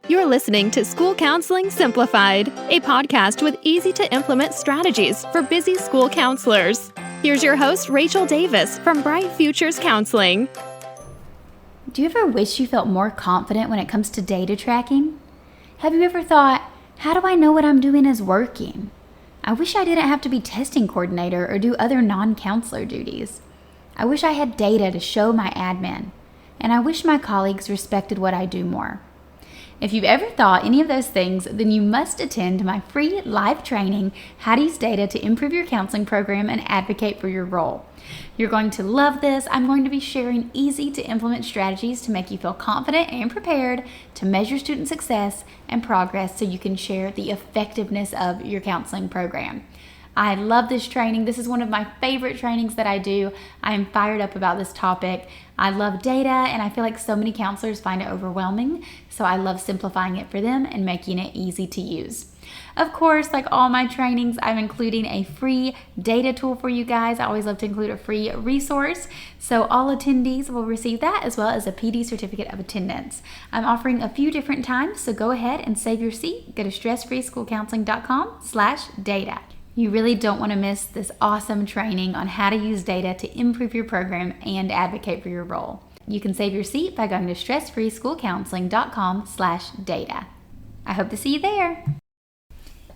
You're listening to School Counseling Simplified, a podcast with easy-to-implement strategies for busy school counselors. Here's your host, Rachel Davis from Bright Futures Counseling. Do you ever wish you felt more confident when it comes to data tracking? Have you ever thought, how do I know what I'm doing is working? I wish I didn't have to be testing coordinator or do other non-counselor duties. I wish I had data to show my admin, and I wish my colleagues respected what I do more. If you've ever thought any of those things, then you must attend my free live training, How to Use Data to Improve Your Counseling Program and Advocate for Your Role. You're going to love this. I'm going to be sharing easy to implement strategies to make you feel confident and prepared to measure student success and progress so you can share the effectiveness of your counseling program. I love this training. This is one of my favorite trainings that I do. I am fired up about this topic. I love data, and I feel like so many counselors find it overwhelming, so I love simplifying it for them and making it easy to use. Of course, like all my trainings, I'm including a free data tool for you guys. I always love to include a free resource, so all attendees will receive that as well as a PD certificate of attendance. I'm offering a few different times, so go ahead and save your seat. Go to stressfreeschoolcounseling.com/data. You really don't want to miss this awesome training on how to use data to improve your program and advocate for your role. You can save your seat by going to stressfreeschoolcounseling.com/data. I hope to see you there.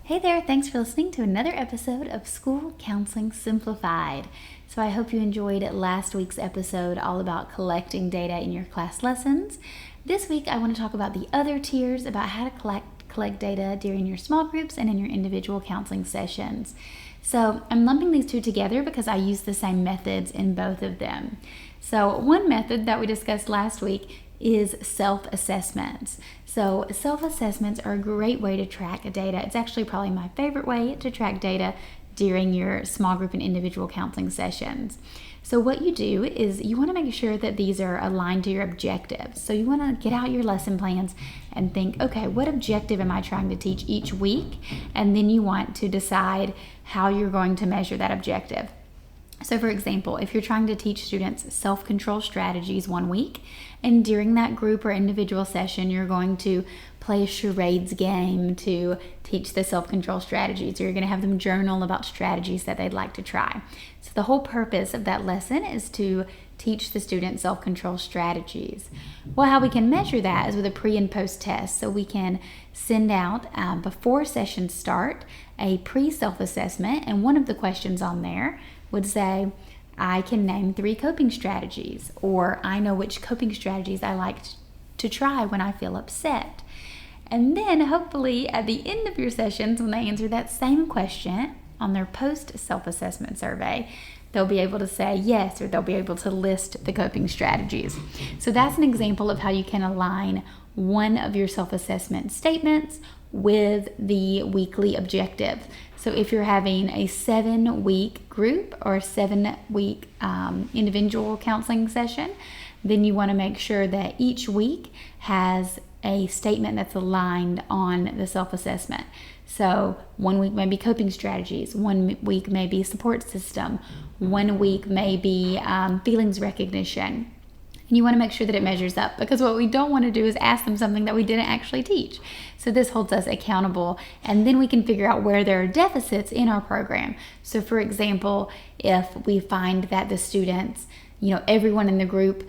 Hey there, thanks for listening to another episode of School Counseling Simplified. So I hope you enjoyed last week's episode all about collecting data in your class lessons. This week I want to talk about the other tiers, about how to collect data during your small groups and in your individual counseling sessions. So I'm lumping these two together because I use the same methods in both of them. So one method that we discussed last week is self-assessments. So self-assessments are a great way to track data. It's actually probably my favorite way to track data during your small group and individual counseling sessions. So what you do is you want to make sure that these are aligned to your objectives. So you want to get out your lesson plans and think, okay, what objective am I trying to teach each week? And then you want to decide how you're going to measure that objective. So for example, if you're trying to teach students self-control strategies one week, and during that group or individual session, you're going to play a charades game to teach the self-control strategies, or you're going to have them journal about strategies that they'd like to try. So the whole purpose of that lesson is to teach the student self-control strategies. Well, how we can measure that is with a pre and post test. So we can send out, before sessions start, a pre-self-assessment, and one of the questions on there would say, I can name 3 coping strategies, or I know which coping strategies I like to try when I feel upset. And then hopefully at the end of your sessions, when they answer that same question on their post self-assessment survey, they'll be able to say yes, or they'll be able to list the coping strategies. So that's an example of how you can align one of your self-assessment statements with the weekly objective. So if you're having a 7-week group or a 7-week individual counseling session, then you want to make sure that each week has a statement that's aligned on the self-assessment. So one week may be coping strategies, one week may be support system, one week may be feelings recognition. And you want to make sure that it measures up, because what we don't want to do is ask them something that we didn't actually teach. So this holds us accountable, and then we can figure out where there are deficits in our program. So for example, if we find that the students, everyone in the group,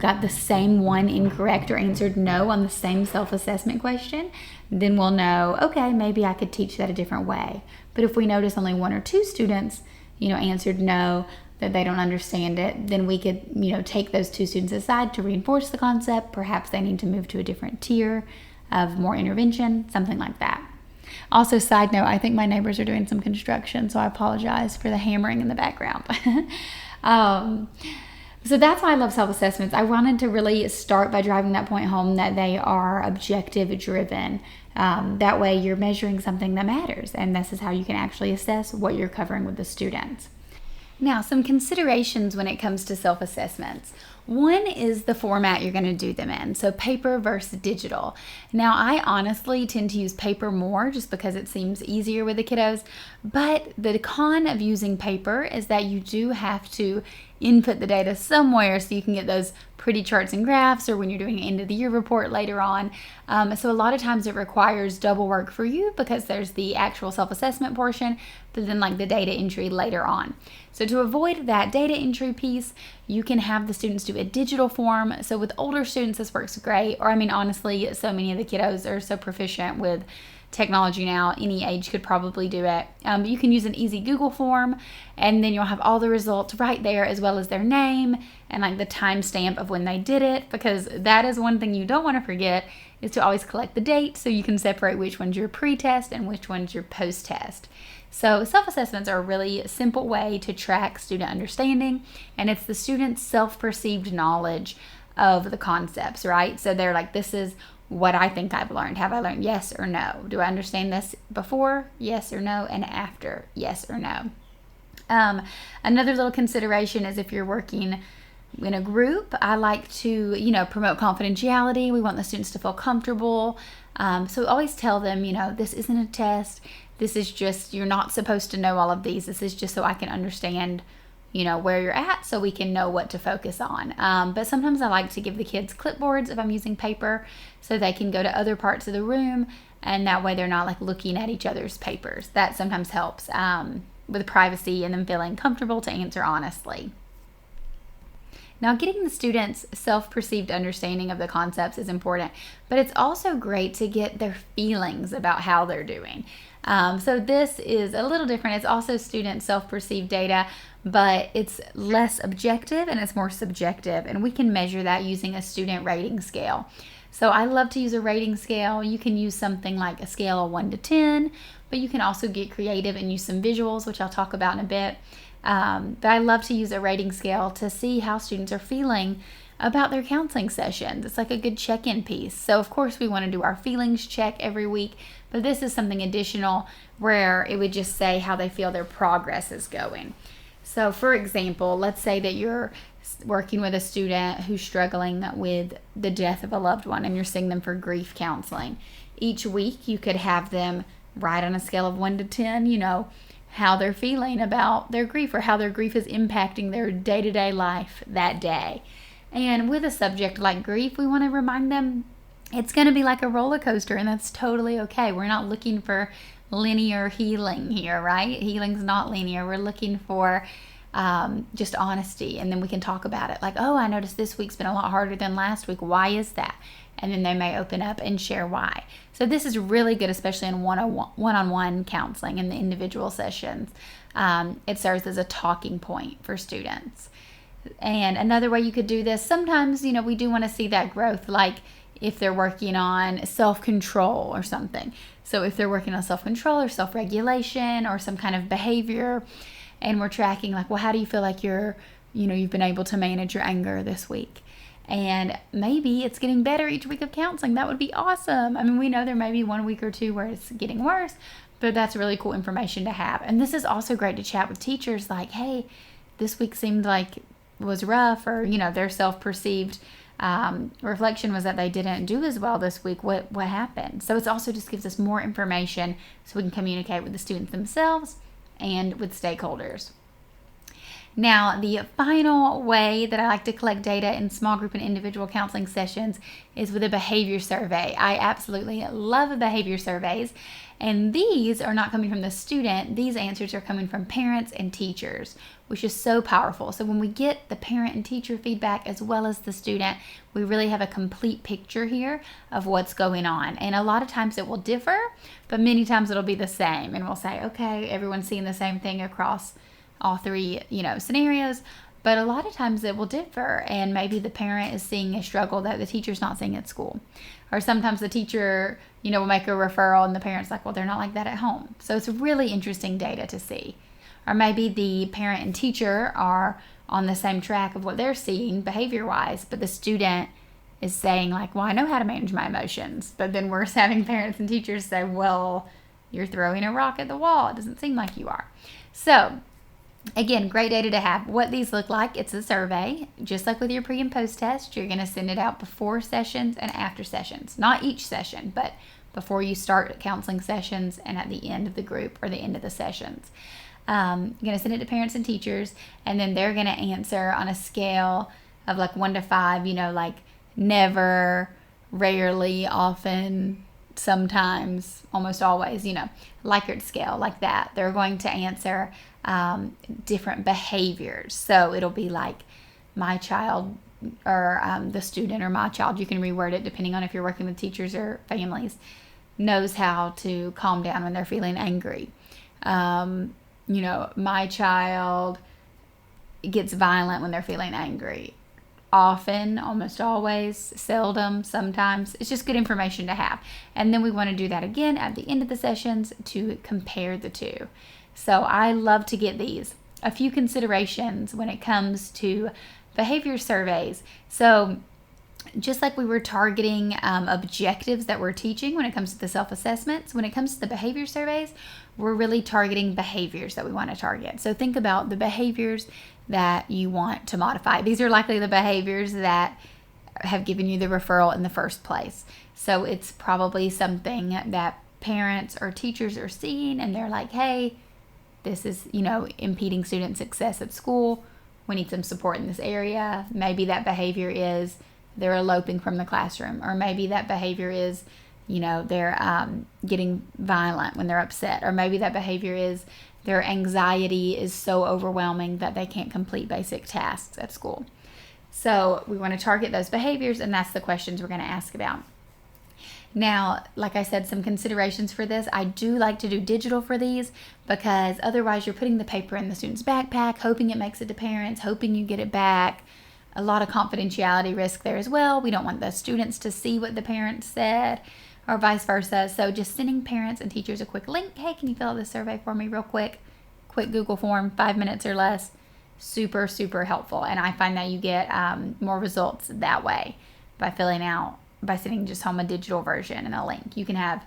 got the same one incorrect or answered no on the same self-assessment question, then we'll know, okay, maybe I could teach that a different way. But if we notice only 1 or 2 students, answered no, that they don't understand it, then we could, take those 2 students aside to reinforce the concept. Perhaps they need to move to a different tier of more intervention, something like that. Also, side note, I think my neighbors are doing some construction, so I apologize for the hammering in the background. So that's why I love self-assessments. I wanted to really start by driving that point home, that they are objective driven. That way you're measuring something that matters, and this is how you can actually assess what you're covering with the students. Now, some considerations when it comes to self-assessments. One is the format you're going to do them in, so paper versus digital. Now, I honestly tend to use paper more just because it seems easier with the kiddos, but the con of using paper is that you do have to input the data somewhere so you can get those pretty charts and graphs, or when you're doing an end of the year report later on. So a lot of times it requires double work for you because there's the actual self-assessment portion, but then like the data entry later on. So to avoid that data entry piece, you can have the students do a digital form. So with older students, this works great. Or I mean, honestly, so many of the kiddos are so proficient with technology now, any age could probably do it. You can use an easy Google form, and then you'll have all the results right there, as well as their name and like the timestamp of when they did it, because that is one thing you don't want to forget, is to always collect the date so you can separate which one's your pre-test and which one's your post-test. So self-assessments are a really simple way to track student understanding, and it's the student's self-perceived knowledge of the concepts, right? So they're like, this is what I think I've learned. Have I learned yes or no? Do I understand this before? Yes or no? And after? Yes or no? Another little consideration is if you're working in a group, I like to, promote confidentiality. We want the students to feel comfortable. So always tell them, this isn't a test. This is just, you're not supposed to know all of these. This is just so I can understand where you're at, so we can know what to focus on. But sometimes I like to give the kids clipboards if I'm using paper, so they can go to other parts of the room, and that way they're not like looking at each other's papers. That sometimes helps with privacy and them feeling comfortable to answer honestly. Now, getting the students' self-perceived understanding of the concepts is important, but it's also great to get their feelings about how they're doing. So this is a little different. It's also student self-perceived data, but it's less objective and it's more subjective, and we can measure that using a student rating scale. So I love to use a rating scale. You can use something like a scale of 1 to 10, but you can also get creative and use some visuals, which I'll talk about in a bit. But I love to use a rating scale to see how students are feeling about their counseling sessions. It's like a good check-in piece. So of course we want to do our feelings check every week, but this is something additional where it would just say how they feel their progress is going. So for example, let's say that you're working with a student who's struggling with the death of a loved one, and you're seeing them for grief counseling. Each week you could have them write on a scale of 1 to 10, how they're feeling about their grief, or how their grief is impacting their day-to-day life that day. And with a subject like grief, we want to remind them it's going to be like a roller coaster, and that's totally okay. We're not looking for linear healing here, right? Healing's not linear. We're looking for just honesty, and then we can talk about it. Like, oh, I noticed this week's been a lot harder than last week. Why is that? And then they may open up and share why. So this is really good, especially in one-on-one counseling in the individual sessions. It serves as a talking point for students. And another way you could do this, sometimes, we do want to see that growth, like if they're working on self-control or something. So if they're working on self-control or self-regulation or some kind of behavior, and we're tracking like, well, how do you feel like you've been able to manage your anger this week? And maybe it's getting better each week of counseling. That would be awesome. I mean, we know there may be 1 week or 2 where it's getting worse, but that's really cool information to have. And this is also great to chat with teachers like, hey, this week seemed like it was rough, or, their self-perceived reflection was that they didn't do as well this week. What happened? So it also just gives us more information so we can communicate with the students themselves and with stakeholders. Now, the final way that I like to collect data in small group and individual counseling sessions is with a behavior survey. I absolutely love behavior surveys, and these are not coming from the student. These answers are coming from parents and teachers, which is so powerful. So when we get the parent and teacher feedback as well as the student, we really have a complete picture here of what's going on. And a lot of times it will differ, but many times it'll be the same. And we'll say, okay, everyone's seeing the same thing across all 3, scenarios, but a lot of times it will differ, and maybe the parent is seeing a struggle that the teacher's not seeing at school, or sometimes the teacher, will make a referral and the parent's like, well, they're not like that at home. So it's really interesting data to see. Or maybe the parent and teacher are on the same track of what they're seeing behavior-wise, but the student is saying like, well, I know how to manage my emotions, but then we're having parents and teachers say, well, you're throwing a rock at the wall. It doesn't seem like you are. So again, great data to have. What these look like, it's a survey. Just like with your pre and post test, you're going to send it out before sessions and after sessions. Not each session, but before you start counseling sessions and at the end of the group or the end of the sessions. going to send it to parents and teachers, and then they're going to answer on a scale of like 1 to 5, like never, rarely, often, sometimes, almost always, Likert scale, like that. They're going to answer different behaviors. So it'll be like my child, or the student, or my child, you can reword it depending on if you're working with teachers or families, knows how to calm down when they're feeling angry. My child gets violent when they're feeling angry. Often, almost always, seldom, sometimes. It's just good information to have. And then we want to do that again at the end of the sessions to compare the two. So I love to get these. A few considerations when it comes to behavior surveys. So just like we were targeting objectives that we're teaching when it comes to the self-assessments, when it comes to the behavior surveys, we're really targeting behaviors that we want to target. So think about the behaviors that you want to modify. These are likely the behaviors that have given you the referral in the first place. So it's probably something that parents or teachers are seeing, and they're like, hey, this is, impeding student success at school. We need some support in this area. Maybe that behavior is they're eloping from the classroom, or maybe that behavior is, they're getting violent when they're upset, or maybe that behavior is their anxiety is so overwhelming that they can't complete basic tasks at school. So we want to target those behaviors, and that's the questions we're going to ask about. Now, like I said, some considerations for this. I do like to do digital for these, because otherwise you're putting the paper in the student's backpack, hoping it makes it to parents, hoping you get it back. A lot of confidentiality risk there as well. We don't want the students to see what the parents said, or vice versa. So just sending parents and teachers a quick link. Hey, can you fill out this survey for me real quick? Quick Google form, 5 minutes or less. Super, super helpful. And I find that you get more results that way by sending just home a digital version and a link. You can have,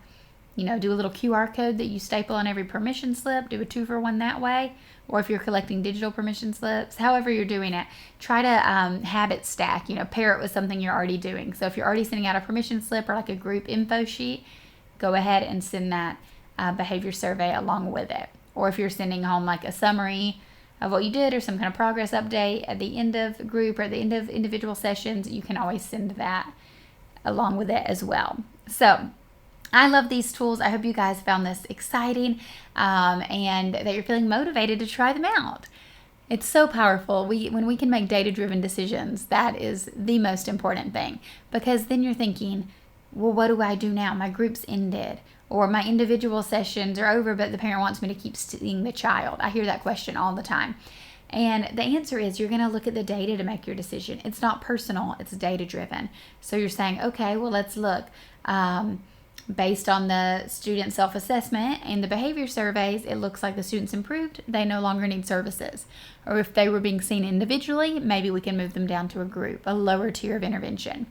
do a little QR code that you staple on every permission slip, do a 2-for-1 that way. Or if you're collecting digital permission slips, however you're doing it, try to habit stack, pair it with something you're already doing. So if you're already sending out a permission slip or like a group info sheet, go ahead and send that behavior survey along with it. Or if you're sending home like a summary of what you did, or some kind of progress update at the end of group or at the end of individual sessions, you can always send that along with it as well. So I love these tools. I hope you guys found this exciting and that you're feeling motivated to try them out. It's so powerful. When we can make data-driven decisions, that is the most important thing, because then you're thinking, well, what do I do now? My group's ended, or my individual sessions are over, but the parent wants me to keep seeing the child. I hear that question all the time. And the answer is you're going to look at the data to make your decision. It's not personal, it's data-driven. So you're saying, okay, well, let's look. Based on the student self-assessment and the behavior surveys, it looks like the students improved. They no longer need services. Or if they were being seen individually, maybe we can move them down to a group, a lower tier of intervention.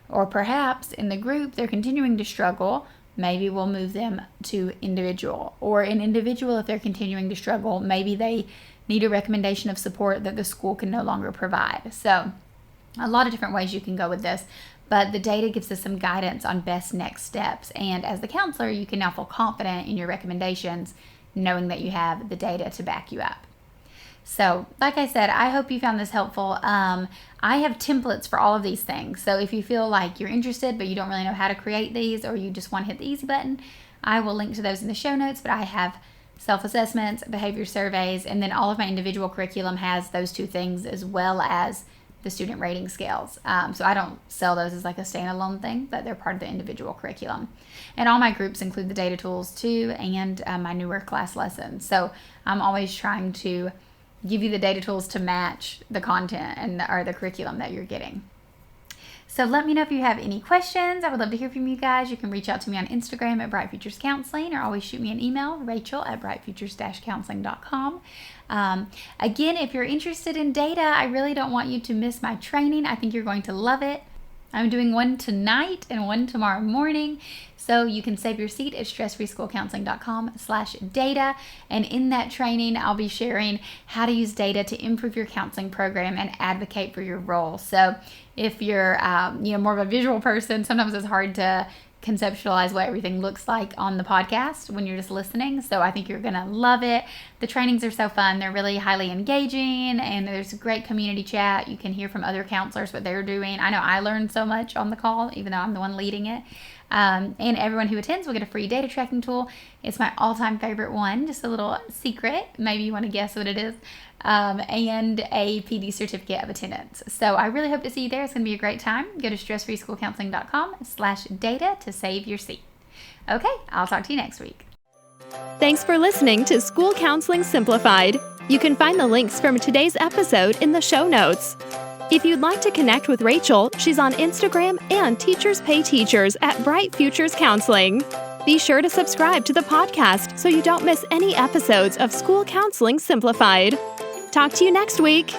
Or perhaps in the group, they're continuing to struggle. Maybe we'll move them to individual. Or in individual, if they're continuing to struggle, maybe they need a recommendation of support that the school can no longer provide. So a lot of different ways you can go with this. But the data gives us some guidance on best next steps. And as the counselor, you can now feel confident in your recommendations, knowing that you have the data to back you up. So, like I said, I hope you found this helpful. I have templates for all of these things. So if you feel like you're interested, but you don't really know how to create these, or you just want to hit the easy button, I will link to those in the show notes. But I have self-assessments, behavior surveys, and then all of my individual curriculum has those two things, as well as the student rating scales. So I don't sell those as like a standalone thing, but they're part of the individual curriculum. And all my groups include the data tools too, and my newer class lessons. So I'm always trying to give you the data tools to match the content or the curriculum that you're getting. So let me know if you have any questions. I would love to hear from you guys. You can reach out to me on Instagram at Bright Futures Counseling, or always shoot me an email, rachel@brightfutures-counseling.com. Again, if you're interested in data, I really don't want you to miss my training. I think you're going to love it. I'm doing one tonight and one tomorrow morning. So you can save your seat at stressfreeschoolcounseling.com/data. And in that training, I'll be sharing how to use data to improve your counseling program and advocate for your role. So if you're more of a visual person, sometimes it's hard to conceptualize what everything looks like on the podcast when you're just listening. So I think you're going to love it. The trainings are so fun. They're really highly engaging, and there's a great community chat. You can hear from other counselors what they're doing. I know I learned so much on the call, even though I'm the one leading it. And everyone who attends will get a free data tracking tool. It's my all-time favorite one. Just a little secret. Maybe you want to guess what it is. And a PD certificate of attendance. So I really hope to see you there. It's going to be a great time. Go to stressfreeschoolcounseling.com/data to save your seat. Okay, I'll talk to you next week. Thanks for listening to School Counseling Simplified. You can find the links from today's episode in the show notes. If you'd like to connect with Rachel, she's on Instagram and Teachers Pay Teachers at Bright Futures Counseling. Be sure to subscribe to the podcast so you don't miss any episodes of School Counseling Simplified. Talk to you next week.